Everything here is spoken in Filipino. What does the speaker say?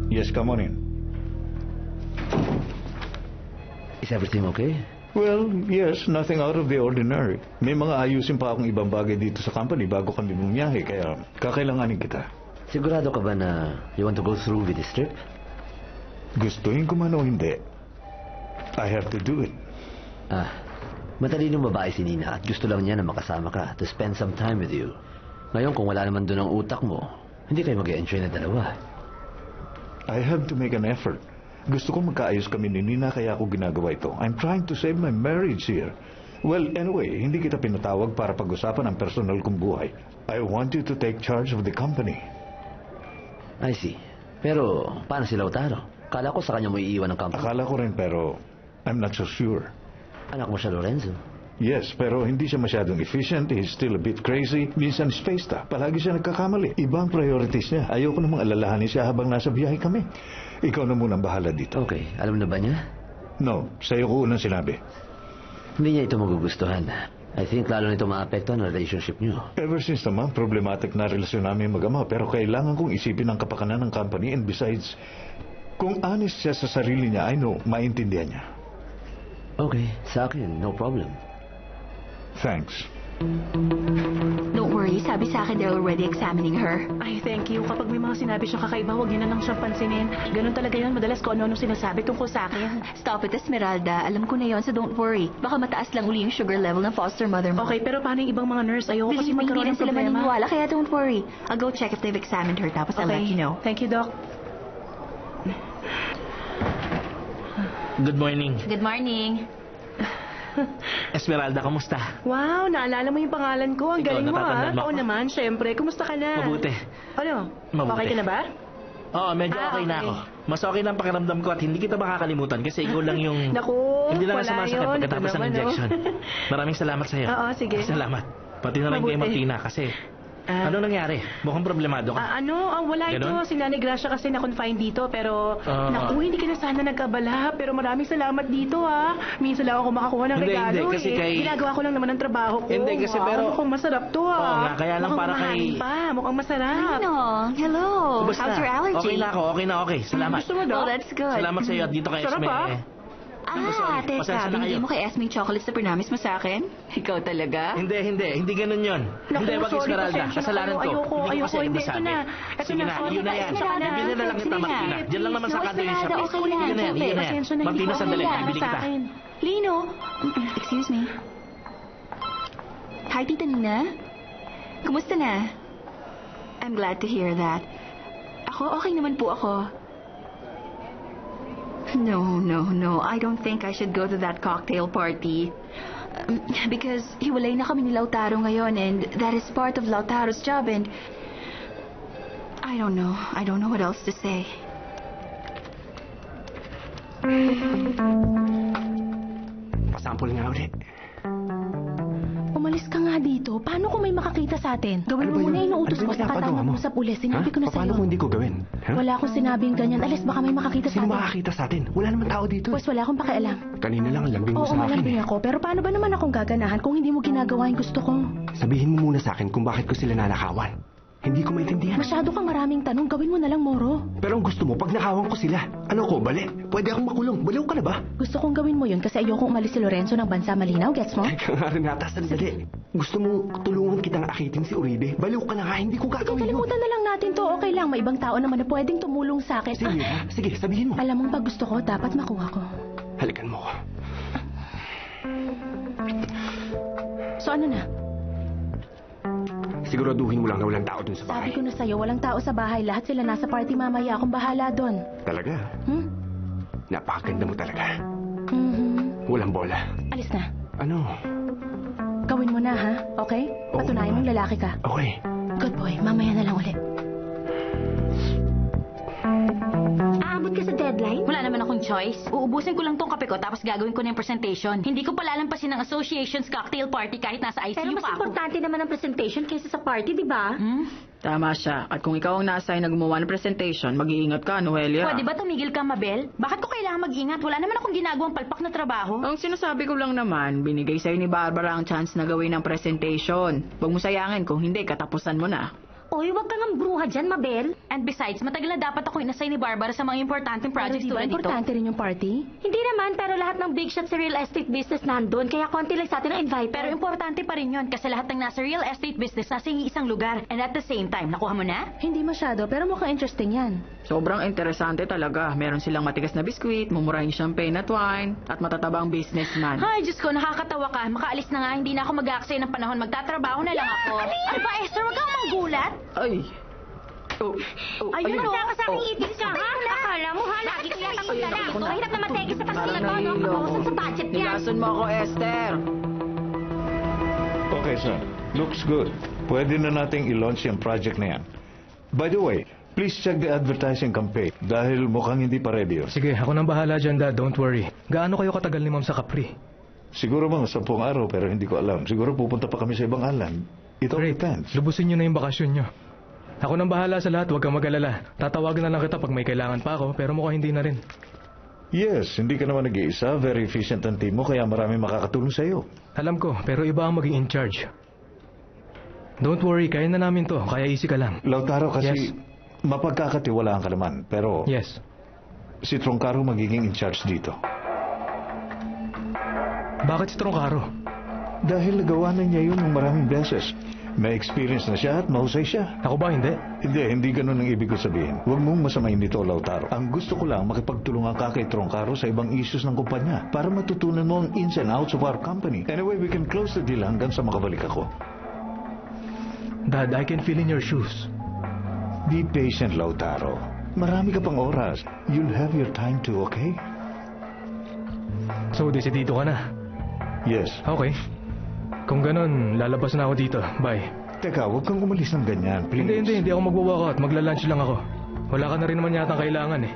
Yes, come on in. Is everything okay? Well, yes, nothing out of the ordinary. May mga ayusin pa akong ibang bagay dito sa company bago kami bumiyahe, kaya kakailanganin kita. Sigurado ka ba na you want to go through with this trip? Gustuhin ko man o hindi, I have to do it. Matalinong babae si Nina at gusto lang niya na makasama ka to spend some time with you. Ngayon, kung wala naman doon ang utak mo, hindi kayo mag-e-enjoy na dalawa. I have to make an effort. Gusto ko magkaayos kami ni Nina kaya ako ginagawa ito. I'm trying to save my marriage here. Well, anyway, hindi kita pinatawag para pag-usapan ang personal kong buhay. I want you to take charge of the company. I see. Pero, paano si Lautaro? Kala ko sa kanya mo iiwan ng company. Akala ko rin pero I'm not so sure. Anak mo siya, Lorenzo. Yes, pero hindi siya masyadong efficient. He's still a bit crazy. Minsan spaced up. Palagi siya nagkakamali. Ibang priorities niya. Ayoko namang alalahanin siya habang nasa biyahe kami. Ikaw na munang bahala dito. Okay, alam na ba niya? No, sa'yo ko unang sinabi. Hindi niya ito magugustuhan. I think lalo nito maapektuhan ang relationship niyo. Ever since naman, problematic na relasyon namin mag-ama. Pero kailangan kong isipin ang kapakanan ng company. And besides, kung honest siya sa sarili niya, I know, maintindihan niya. Okay, sa akin, no problem. Thanks. Don't worry, sabi sa akin they're already examining her. Ay, thank you. Kapag may mga sinabi siyang kakaiba, huwag niyo na lang siyang pansinin. Ganun talaga yun. Madalas ko ano-ano sinasabi tungkol sa akin. Stop it, Esmeralda. Alam ko na yon, so don't worry. Baka mataas lang uli yung sugar level ng foster mother mo. Okay, pero paano yung ibang mga nurse? Ayoko kasi Believe me, hindi magkaroon rin ng sila problema. maniniwala, kaya don't worry. I'll go check if they've examined her, tapos I'll let you know. Thank you, Doc. Good morning. Good morning. Esmeralda, kamusta? Wow, naalala mo yung pangalan ko. Ang Ikaw, galing mo, natatandaan mo Oo ako? naman, syempre. Kumusta ka na? Mabuti. Ano? Mabuti. Okay ka na ba? Oo, medyo okay na okay. ako. Mas okay na ang pakiramdam ko at hindi kita makakalimutan kasi ikaw lang yung... Naku, Hindi lang wala sumasakit yun. pagkatapos Ito ng naman, injection. Maraming salamat sa'yo. Oo, sige. Salamat. Pati na rin kay Mabuti. Martina kasi... Ano nangyari? Mukhang problemado ka. Wala Ganon? ito. Si Nanay Gracia kasi na-confine dito, pero... naku, hindi ka na sana nagkabala. Pero maraming salamat dito, ha. Minsan lang ako makakuha ng Hindi, regalo, hindi, kasi kay- Ginagawa ko lang naman ang trabaho ko. Hindi, kasi Wow, pero- mukhang masarap to, ha. Oo nga, kaya lang Mukhang para kay- mahamin pa. Mukhang masarap. Ano? Hello. Kumusta? How's your allergy? Okay na ako, okay. Salamat. Gusto mo, Doc? Oh, that's good. Salamat sa'yo at dito kay Sarap, Esme. ah. Ah, Pasensya teka, na binigay kayo. mo kay Esme chocolates na pinamis mo sa akin? Ikaw talaga? Hindi ganun yun. Naku, Hindi, wag sorry, Esmeralda. pasensya na Kasalanan kayo. ko. Ayoko, Hindi ko kasi hindi. masabi. Ito na. Sige na, sorry, yun na yan. pasensya na. Bibili na lang kita, Sige na. Martina. Diyan lang naman sa No, kanto yung Esmeralda, shopping. okay lang. Yun na yan. Pasensya na, hindi Martina, ko sandali. alam Bibili sa kita. akin. Lino! Excuse me. Hi, Tita Nina. Kumusta na? I'm glad to hear that. Ako, okay naman po ako. No. I don't think I should go to that cocktail party. Because hiwalay na kami ni Lautaro ngayon and that is part of Lautaro's job and... I don't know what else to say. Pasample nga ulit. Umalis ka nga dito. Paano kung may makakita sa atin? Gawin Ano mo ba muna yun? yung utos Ano ko ba sa pinapagawa katama mo? mo sa pulis. Sinabi ko na Paano sa'yo. kung hindi ko gawin? Ha? Wala akong sinabing ganyan. Alis, baka may makakita sa Sino atin. makakita sa atin? Wala naman tao dito. Pues wala akong pakialam. Kanina lang lambing mo Oo, sa akin. malambing ako. Pero paano ba naman akong gaganahan kung hindi mo ginagawa yung gusto ko? Sabihin mo muna sa akin kung bakit ko sila nanakawan. Hindi ko maintindihan. Masyado kang maraming tanong. Gawin mo na lang, Moro. Pero ang gusto mo, pag nakawan ko sila, ano ko, bali? Pwede akong makulong. Baliw ka na ba? Gusto kong gawin mo yun kasi ayokong umalis si Lorenzo ng bansa malinaw. Gets mo? Teka nga, Renata, sandali. Gusto mo tulungan kitang akitin si Uribe? Baliw ka na nga, hindi ko Sige, gagawin yun. kalimutan na lang natin to. Okay lang, may ibang tao naman na pwedeng tumulong sa akin. Sige, ha? Sige, sabihin mo. Alam mong pag gusto ko, dapat makuha ko. Halikan mo ko. So ano na? Siguraduhin mo lang na walang tao dun sa Sabi bahay. ko na sa'yo, walang tao sa bahay. Lahat sila nasa party mamaya. Akong bahala doon. Talaga? Hmm? Napakaganda mo talaga. Mhm. Walang bola. Alis na. Ano? Gawin mo na, ha? Okay? Oo Patunayan naman. mong lalaki ka. Okay. Good boy. Mamaya na lang ulit. Aabot ka sa deadline? Wala naman akong choice. Uubusin ko lang tong kape ko tapos gagawin ko na yung presentation. Hindi ko palalampasin ng association's cocktail party kahit nasa ICU Pero mas pa ako. importante naman ang presentation kaysa sa party, di ba? Tama siya. At kung ikaw ang na-assign na gumawa ng presentation, mag-iingat ka, Noelia. Pwede ba tumigil ka, Mabel? Bakit ko kailangan mag-ingat? Wala naman akong ginagawang palpak na trabaho. Ang sinasabi ko lang naman, binigay sa'yo ni Barbara ang chance na gawin ng presentation. Huwag mo sayangin, kung hindi, katapusan mo na. Oy, wag kang ang bruha dyan, Mabel. And besides, matagal na dapat ako inassign ni Barbara sa mga importanteng Pero projects di ba tulad dito. importante rin yung party? Hindi naman, pero lahat ng big shots sa real estate business nandun, kaya konti lang sa atin ang invite. Pero importante pa rin yun kasi lahat ng nasa real estate business nasa isang lugar. And at the same time, nakuha mo na? Hindi masyado, pero mukhang interesting yan. Sobrang interesante talaga. Meron silang matigas na biskwit, mumurahing champagne at wine, at matatabang businessman. Ay, Diyos ko, nakakatawa ka. Makaalis na nga, hindi na ako mag-aaksaya ng panahon. Magtatrabaho na lang ako. Ano ba, Esther? Wag kang manggulat. Ay! Ayun, magkaka sa aking ibig siya, ha? Akala mo, ha? Lagi ko yata magdala. Mahirap na mategis sa pagsilag ko, no? Kapawasan sa budget yan. Nilason mo ako, Esther! Okay, sir. Looks good. Pwede na nating i-launch yung project na yan. By the way, please check the advertising campaign dahil mukhang hindi pa ready yun. Sige, ako nang bahala dyan, Dad. Don't worry. Gaano kayo katagal ni Ma'am sa Capri? Siguro mga 10 araw pero hindi ko alam. Siguro pupunta pa kami sa ibang island. It all Great. depends. Lubusin nyo na yung bakasyon nyo. Ako nang bahala sa lahat, huwag kang mag-alala. Tatawagan na lang kita pag may kailangan pa ako, pero mukhang hindi na rin. Yes, hindi ka naman nag-iisa. Very efficient ang team mo kaya marami makakatulong sa iyo. Alam ko, pero iba ang maging in charge. Don't worry, kaya na namin to. Kaya easy ka lang. Lautaro kasi Yes. mapagkakatiwalaan ka naman. Pero Yes. si Troncaro magiging in charge dito. Bakit si Troncaro? Dahil nagawa na niya yun ng maraming beses. May experience na siya at mahusay siya. Ako ba hindi? Hindi ganun ang ibig ko sabihin. Huwag mong masamain nito, Lautaro. Ang gusto ko lang, makipagtulungan ka kay Troncaro sa ibang issues ng kumpanya para matutunan mo ang ins and outs of our company. Anyway, we can close the deal hanggang sa makabalik ako. Dad, I can feel in your shoes. Be patient, Lautaro. Marami ka pang oras. You'll have your time too, okay? So, desidido ka na? Yes. Okay. Kung ganun, lalabas na ako dito. Bye. Teka, huwag kang umalis ng ganyan, please. Hindi ako magwa-walkout. Magla-lunch lang ako. Wala ka na rin naman yata kailangan eh.